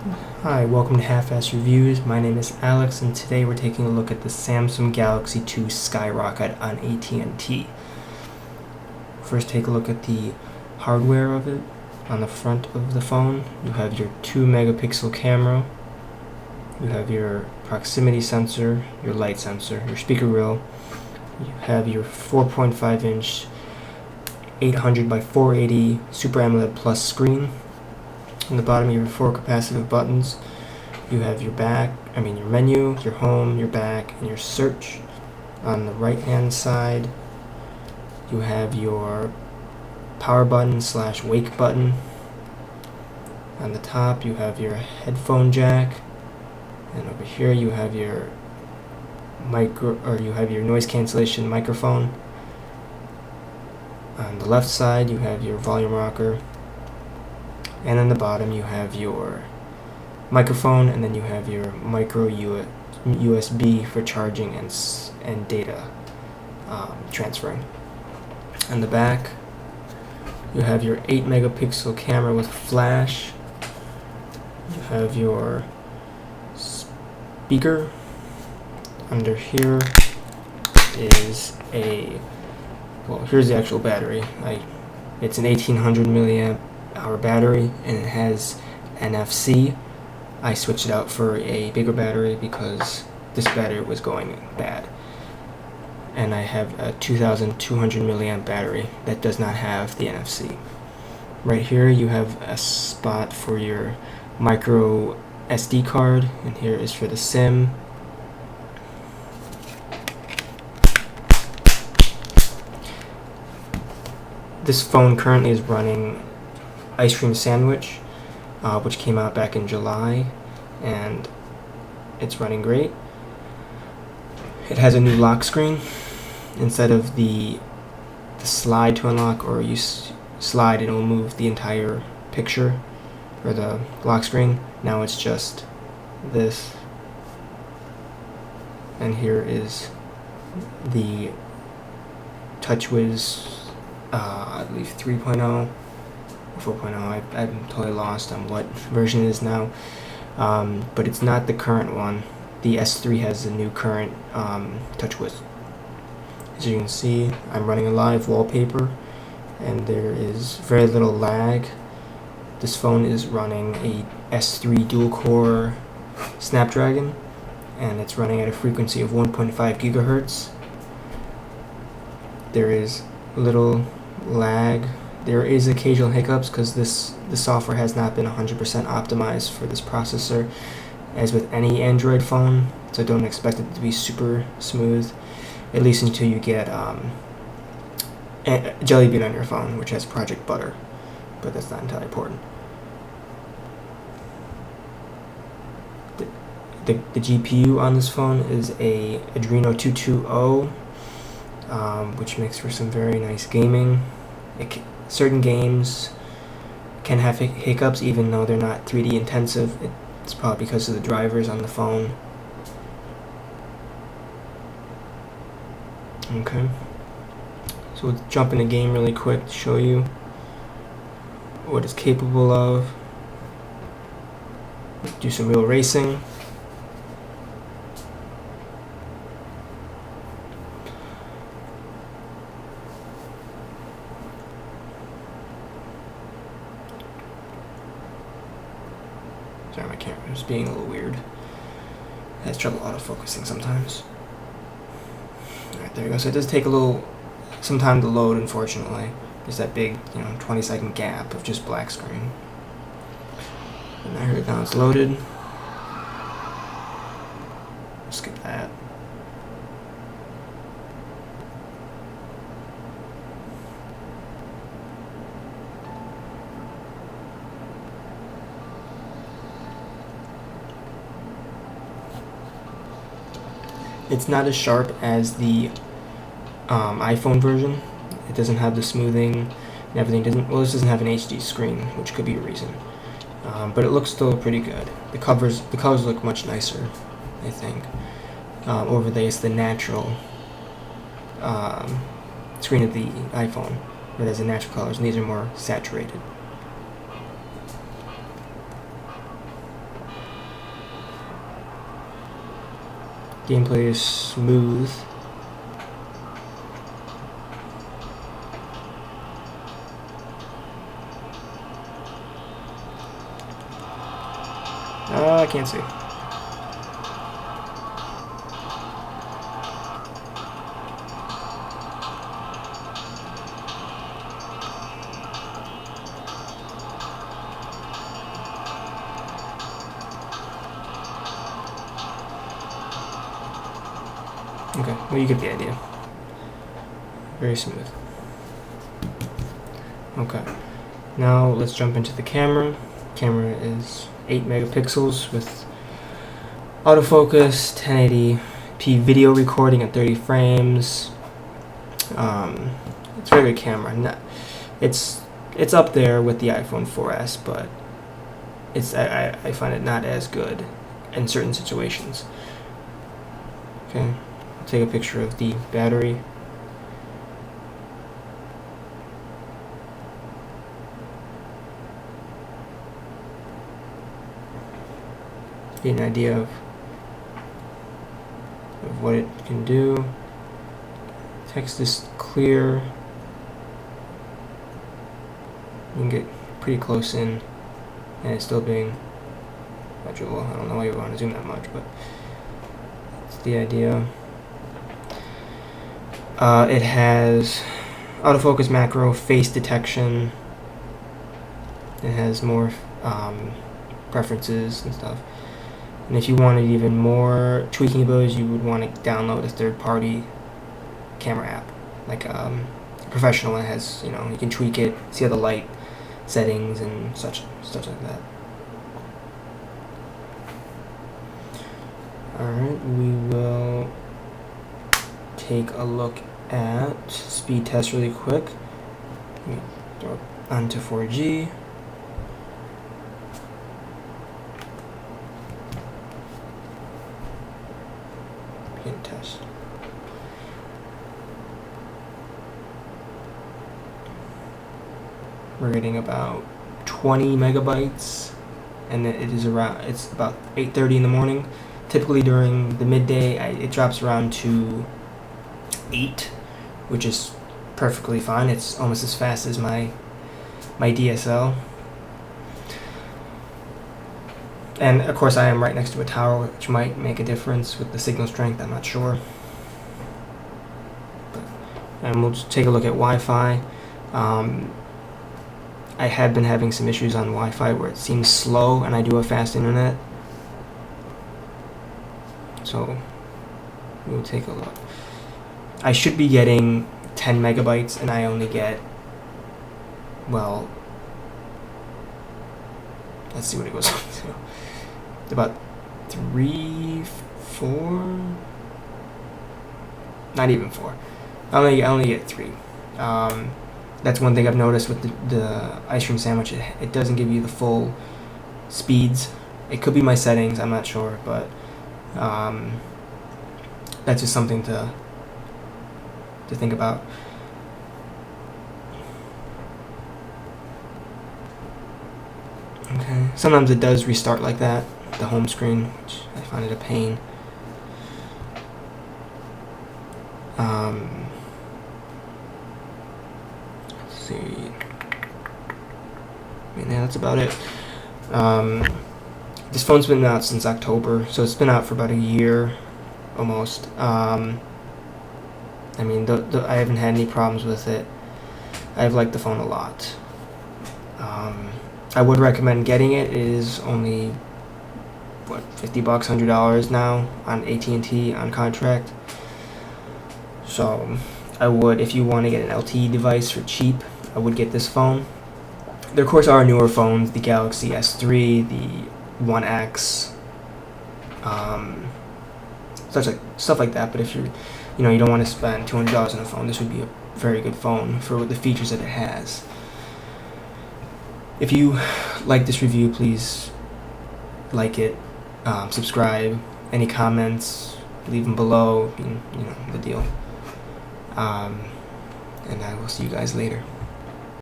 Hi, welcome to Half-Ass Reviews. My name is Alex, and today we're taking a look at the Samsung Galaxy 2 Skyrocket on at&t. First, take a look at the hardware of it. On the front of the phone, you have your 2-megapixel camera, you have your proximity sensor, your light sensor, your speaker grill, you have your 4.5-inch 800 by 480 Super AMOLED Plus screen. On the bottom, you have 4 capacitive buttons. You have your menu, your home, your back, and your search. On the right-hand side, you have your power button / wake button. On the top, you have your headphone jack, and over here you have your noise cancellation microphone. On the left side, you have your volume rocker. And on the bottom, you have your microphone, and then you have your micro USB for charging and data transferring. On the back, you have your 8-megapixel camera with flash. You have your speaker. Under here is here's the actual battery. It's an 1800 milliamp hour battery, and it has NFC. I switched it out for a bigger battery because this battery was going bad. And I have a 2200 milliamp battery that does not have the NFC. Right here you have a spot for your micro SD card, and here is for the SIM. This phone currently is running Ice Cream Sandwich, which came out back in July, and it's running great. It has a new lock screen. Instead of the slide to unlock, or you slide and it will move the entire picture or the lock screen, now it's just this. And here is the TouchWiz, I believe 3.0. 4.0. I'm totally lost on what version it is now, but it's not the current one. The S3 has the new current TouchWiz. As you can see, I'm running a live wallpaper, and there is very little lag. This phone is running a S3 dual-core Snapdragon, and it's running at a frequency of 1.5 gigahertz. There is little lag. There is occasional hiccups because the software has not been 100% optimized for this processor, as with any Android phone, so don't expect it to be super smooth, at least until you get Jelly Bean on your phone, which has Project Butter, but that's not entirely important. The GPU on this phone is a Adreno 220, which makes for some very nice gaming. Certain games can have hiccups even though they're not 3D intensive. It's probably because of the drivers on the phone. Okay, so let's jump in the game really quick to show you what it's capable of. Do some real racing. Sorry, my camera is being a little weird. It has trouble autofocusing sometimes. Alright, there you go. So it does take some time to load, unfortunately. There's that big, 20-second gap of just black screen. And now it's loaded. Skip that. It's not as sharp as the iPhone version. It doesn't have the smoothing and everything. This doesn't have an HD screen, which could be a reason. But it looks still pretty good. The colors look much nicer, I think. Over the natural screen of the iPhone, where there's the natural colors, and these are more saturated. Gameplay is smooth. I can't see. Okay, well, you get the idea. Very smooth. Okay, now let's jump into the camera. Camera is 8 megapixels with autofocus, 1080p video recording at 30 frames. It's a very good camera. It's up there with the iPhone 4S, but I find it not as good in certain situations. Okay, I'll take a picture of the battery. Get an idea of what it can do. Text is clear. You can get pretty close in, and it's still being legible. I don't know why you want to zoom that much, but that's the idea. It has autofocus macro, face detection. It has more preferences and stuff. And if you wanted even more tweaking abilities, you would want to download a third-party camera app, like a professional one. That has, you can tweak it, see all the light settings and stuff like that. Alright, we will take a look at speed test really quick. Let me throw it onto 4G. Begin test. We're getting about 20 megabytes, and it's about 8:30 in the morning. Typically during the midday, it drops around to 8, which is perfectly fine. It's almost as fast as my DSL. And of course, I am right next to a tower, which might make a difference with the signal strength. I'm not sure. And we'll just take a look at Wi-Fi. I have been having some issues on Wi-Fi where it seems slow, and I do have fast internet. So we'll take a look. I should be getting 10 megabytes, and I only get, well, let's see what it goes up to. About 3, 4, not even 4. I only get 3. That's one thing I've noticed with the ice cream sandwich. It doesn't give you the full speeds. It could be my settings, I'm not sure, but that's just something to think about. Okay, sometimes it does restart like that, the home screen, which I find it a pain. Let's see. I mean, yeah, that's about it. This phone's been out since October, so it's been out for about a year, almost. I mean, I haven't had any problems with it. I've liked the phone a lot. I would recommend getting it. It is only, what, $50, $100 now on at&t on contract. So I would, if you want to get an LTE device for cheap, I would get this phone. There, of course, are newer phones, the Galaxy S3, the 1X, stuff like that. But if you don't want to spend $200 on a phone, this would be a very good phone for the features that it has. If you like this review, please like it, subscribe. Any comments, leave them below. You know the deal. And I will see you guys later.